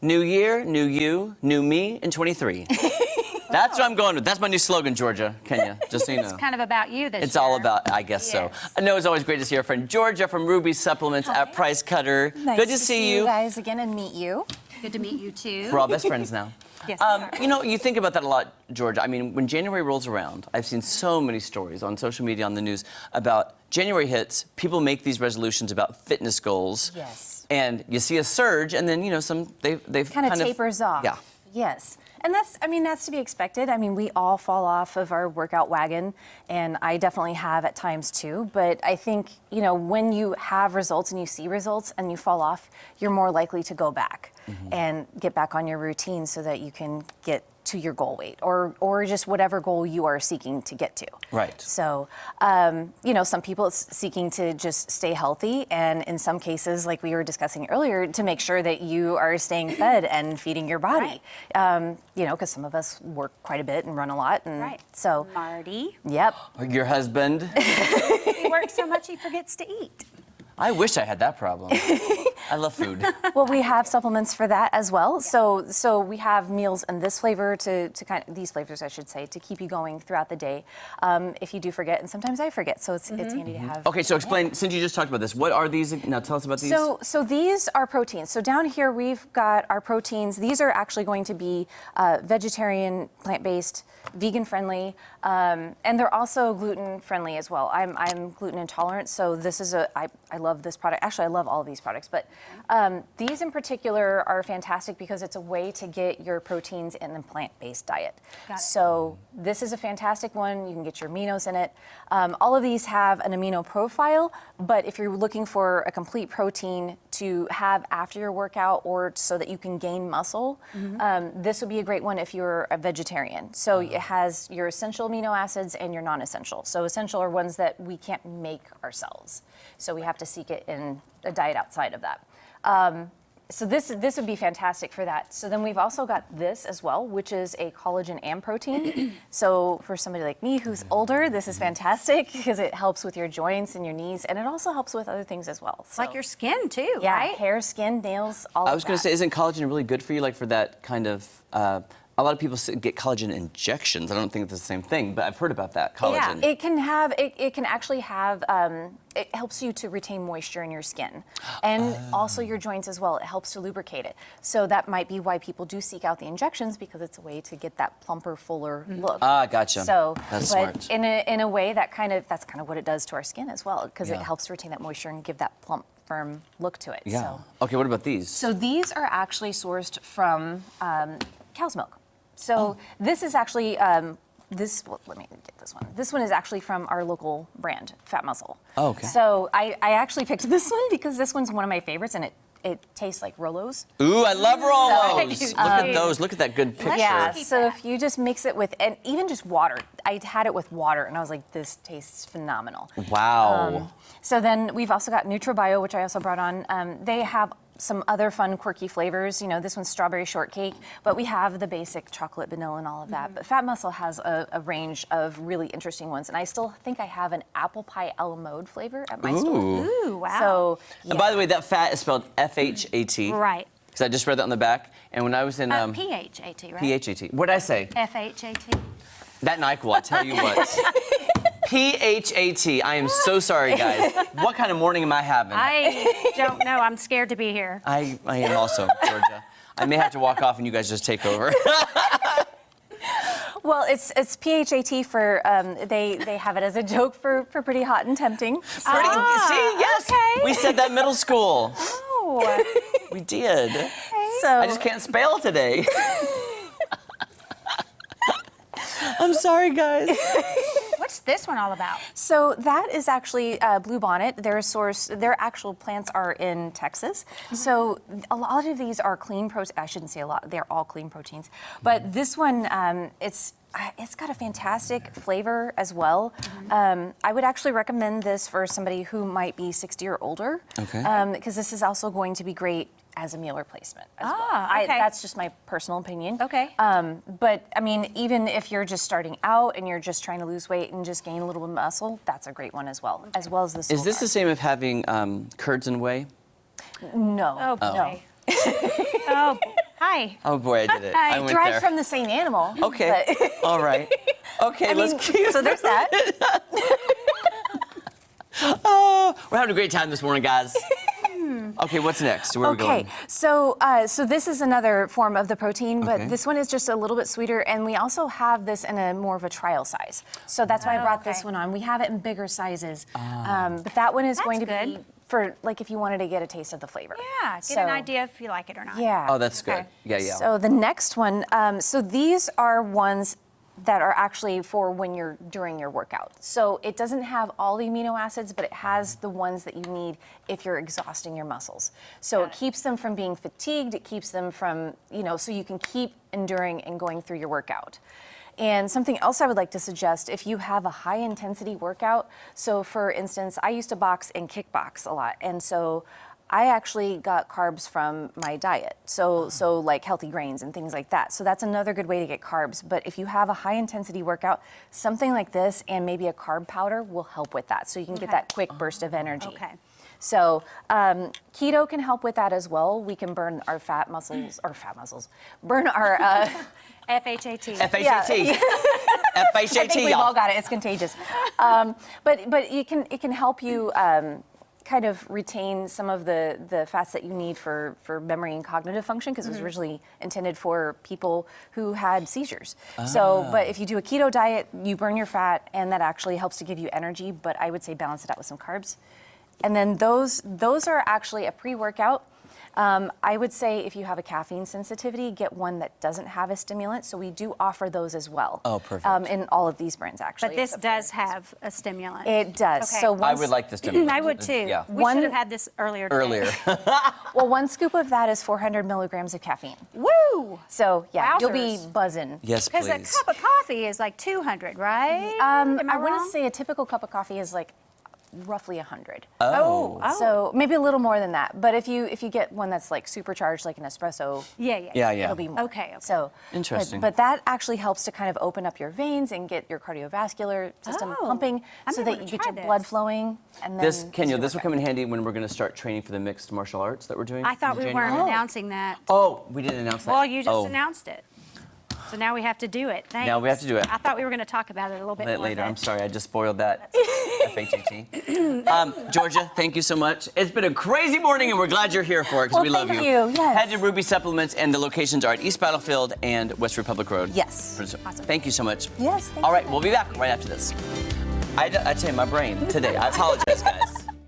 New year, new you, new me in 23. That's what I'm going with. That's my new slogan, Georgia, Kenya, just so you know. It's kind of about you this year. It's all about, I guess so. I know it's always great to see our friend Georgia from Ruby Supplements at Price Cutter. Nice Good to see you guys again and meet you. Good to meet you, too. We're all best friends now. Yes, You know, you think about that a lot, Georgia. I mean, when January rolls around, I've seen so many stories on social media, on the news, about January hits, people make these resolutions about fitness goals. Yes. And you see a surge, and then, you know, they've kind of tapers off. Yeah. Yes. And that's to be expected. I mean, we all fall off of our workout wagon, and I definitely have at times too. But I think, you know, when you have results and you see results and you fall off, you're more likely to go back and get back on your routine so that you can get to your goal weight or just whatever goal you are seeking to get to. Right. So, you know, some people it's seeking to just stay healthy, and in some cases, like we were discussing earlier, to make sure that you are staying fed and feeding your body. You know, because some of us work quite a bit and run a lot, and so. Marty. Yep. Your husband. He works so much he forgets to eat. I wish I had that problem. I love food. Well, we have supplements for that as well. So we have meals in this flavor to kind of, these flavors, I should say, to keep you going throughout the day. If you do forget, and sometimes I forget, so it's handy to have. Okay, so explain, since you just talked about this, what are these? Now tell us about these. So these are proteins. So down here we've got our proteins. These are actually going to be vegetarian, plant-based, vegan-friendly, and they're also gluten-friendly as well. I'm gluten intolerant, so this is I love this product. Actually, I love all of these products, but these in particular are fantastic because it's a way to get your proteins in a plant-based diet. So this is a fantastic one. You can get your aminos in it. All of these have an amino profile, but if you're looking for a complete protein to have after your workout or so that you can gain muscle, this would be a great one if you're a vegetarian. So it has your essential amino acids and your non-essential. So essential are ones that we can't make ourselves. So we have to seek it in a diet outside of that. So this would be fantastic for that. So then we've also got this as well, which is a collagen and protein. So for somebody like me who's older, this is fantastic because it helps with your joints and your knees, and it also helps with other things as well. So, Like your skin too, yeah, right? hair, skin, nails, all of that. I was going to say, isn't collagen really good for you, like for that kind of? A lot of people get collagen injections. I don't think it's the same thing, but I've heard about that, collagen. Yeah, it can have, it can actually have, it helps you to retain moisture in your skin and also your joints as well. It helps to lubricate it. So that might be why people do seek out the injections, because it's a way to get that plumper, fuller look. Ah, gotcha. So, that's but smart. in a way that's kind of what it does to our skin as well, because it helps retain that moisture and give that plump, firm look to it. Yeah. So. Okay, what about these? So these are actually sourced from cow's milk. So this is actually, let me get this one. This one is actually from our local brand, Fat Muscle. Oh, okay. So I actually picked this one because this one's one of my favorites, and it tastes like Rolos. Ooh, I love Rolos. So, Look at those. Look at that good picture. Yeah, so if you just mix it with, and even just water. I had it with water, and I was like, this tastes phenomenal. Wow. So then we've also got NutriBio, which I also brought on. They have some other fun, quirky flavors. You know, this one's strawberry shortcake, but we have the basic chocolate, vanilla, and all of that. But Fat Muscle has a range of really interesting ones, and I still think I have an apple pie a la mode flavor at my store. Ooh, wow. So, And by the way, that fat is spelled F-H-A-T. Right. Because I just read that on the back. And when I was in P-H-A-T, right? P-H-A-T. What did I say? F-H-A-T. That NyQuil, I tell you what. P-H-A-T. I am so sorry, guys. What kind of morning am I having? I don't know. I'm scared to be here. I am also, Georgia. I may have to walk off and you guys just take over. well, it's PHAT for, they have it as a joke for pretty hot and tempting. See, yes. Okay. We said that middle school. Oh. We did. So I just can't spell today. I'm sorry, guys. What's this one all about? So that is actually Blue Bonnet. Their actual plants are in Texas. So a lot of these are clean proteins. I shouldn't say a lot. They're all clean proteins. But this one, it's got a fantastic flavor as well. I would actually recommend this for somebody who might be 60 or older. Okay. Because this is also going to be great as a meal replacement as well. Okay. That's just my personal opinion. Okay. But I mean, even if you're just starting out and you're just trying to lose weight and just gain a little bit of muscle, that's a great one as well as the Is this the same as having curds and whey? No. Oh, boy. Oh, Hi. Oh boy, I did it. Hi. I went Derived there. from the same animal. Okay. but- All right. Okay, let's keep. so there's that. Oh, we're having a great time this morning, guys. Okay, what's next? Where are we Okay, going? so this is another form of the protein, but Okay. this one is just a little bit sweeter, and we also have this in a more of a trial size. So that's why I brought this okay. one on. We have it in bigger sizes, but that one is going to That's be good. for like if you wanted to get a taste of the flavor. Yeah, get So- an idea if you like it or not. Yeah. Oh, that's good. Okay. Yeah, yeah. So the next one, so these are ones that are actually for when you're during your workout. So it doesn't have all the amino acids, but it has the ones that you need if you're exhausting your muscles. So it keeps them from being fatigued. It keeps them from, so you can keep enduring and going through your workout. And something else I would like to suggest, if you have a high intensity workout, so for instance, I used to box and kickbox a lot. And so I actually got carbs from my diet. So like healthy grains and things like that. So that's another good way to get carbs. But if you have a high intensity workout, something like this and maybe a carb powder will help with that. So you can get Okay. that quick burst of energy. Okay. So keto can help with that as well. We can burn our burn our FHAT. FHAT. I FHAT, think we've y'all. all got it. It's contagious. But it can help you kind of retain some of the fats that you need for memory and cognitive function because it was originally intended for people who had seizures. So, but if you do a keto diet, you burn your fat, and that actually helps to give you energy. But I would say balance it out with some carbs. And then those are actually a pre-workout. I would say if you have a caffeine sensitivity, get one that doesn't have a stimulant. So we do offer those as well. Oh, perfect. In all of these brands, actually. But this except does for- have a stimulant. It does. Okay. So I once, would like this to. I would too. Yeah. We One- should have had this earlier today. Earlier. well, one scoop of that is 400 milligrams of caffeine. Woo! So yeah, you'll be Wowzers. buzzing. Yes, Because a please. cup of coffee is like 200, right? Am I I want wrong? to say a typical cup of coffee is like roughly 100. Oh. So maybe a little more than that. But if you get one that's like supercharged, like an espresso, Yeah. Yeah, yeah. it'll be more. Okay. So Interesting. But that actually helps to kind of open up your veins and get your cardiovascular system Oh, pumping, I so may that wanna you get try your blood this. flowing. And then This, Kenya, easier this will workout. come in handy when we're going to start training for the mixed martial arts that we're doing. I thought in we January. weren't announcing that. Oh, we didn't announce that. Well, you just Oh. announced it. So now we have to do it. Thanks. Now we have to do it. I thought we were going to talk about it a little bit more. Later. but- I'm sorry, I just spoiled that. FHAT. Georgia, thank you so much. It's been a crazy morning, and we're glad you're here for it because Well, we love thank you. you, yes. Head to Ruby Supplements, and the locations are at East Battlefield and West Republic Road. Yes. Awesome. Thank you so much. Yes, thank All right, we'll be back right after this. I tell you, my brain today. I apologize, guys.